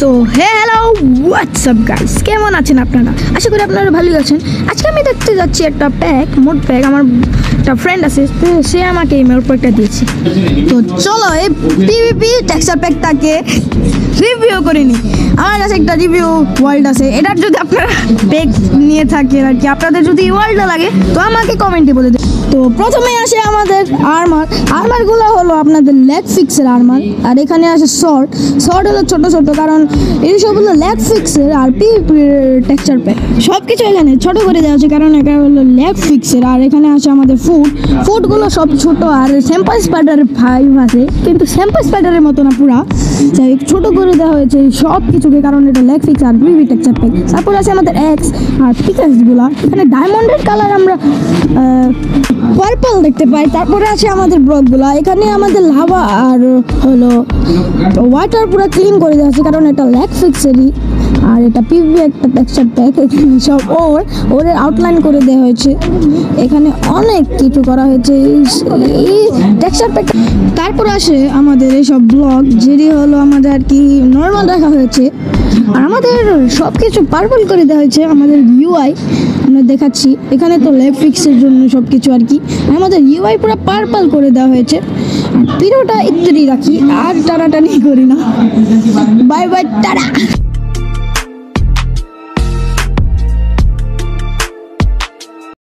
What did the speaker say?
So hello WhatsApp guys, কেমন আছেন আপনারা? আশা করি আপনারা ভালোই আছেন। আজকে আমি দেখতে যাচ্ছি একটা মোড প্যাক। আমার একটা ফ্রেন্ড আছে, সে আমাকে এই মোড প্যাকটা দিয়েছে। তো চলো এই পিভিপি টেক্সচার প্যাকটাকে রিভিউ করে নিই। আমার কাছে একটা রিভিউ ওয়ার্ল্ড আছে, এটার যদি আপনারা প্যাক নিয়ে থাকেন আর কি, আপনাদের যদি ওয়ার্ল্ডটা লাগে তো আমাকে কমেন্টে বলে দেন। তো প্রথমে আসে আমাদের আর্মারগুলো হলো আপনাদের লেগ ফিক্সের আর্মার, আর এখানে আসে শর্ট হলো ছোট ছোট, কারণ এই সব হলো লেগ ফিক্সের আর টেক্সচার প্যাক সব কিছু এখানে ছোট করে দেওয়া আছে, কারণ এটা হলো লেগ ফিক্সের। আর এখানে আসে আমাদের ফুডগুলো সব ছোট, আর স্যাম্পল স্পাইডারের 5 আছে, কিন্তু স্যাম্পল স্পাইডারের মতো না, পুরা ছোট করে দেওয়া হয়েছে সব কিছুকে, কারণ এটা লেগ ফিক্স আর পিভি টেক্সচার প্যাক। তারপর আছে আমাদের এক্স আর পিকাক্সগুলো, এখানে ডায়মন্ডের কালার আমরা পার্পল দেখতে পাই। তারপরে আছে আমাদের ব্লকগুলো, এখানে আমাদের লাভা আর হলো ওয়াটার পুরো ক্লিন করে দেওয়া আছে, কারণ এটা লেগ ফিক্সেরই। আর এটা পিভি একটা টেক্সচার প্যাক, এখানে সব ওর আউটলাইন করে দেওয়া হয়েছে, এখানে অনেক কিছু করা হয়েছে এই টেক্সচার প্যাক। তারপর আসে আমাদের এইসব ব্লক, যেটি হলো আমাদের আর কি নর্মাল রাখা হয়েছে, আর আমাদের সব কিছু পার্পল করে দেওয়া হয়েছে। আমাদের ইউআই আমরা দেখাচ্ছি, এখানে তো লেগ ফিক্সের জন্য সব কিছু আর কি, আমাদের ইউআই পুরো পার্পল করে দেওয়া হয়েছে। আর পিরোটা ইত্যাদি রাখি, আর টানাটানি করি না। Bye bye, tata.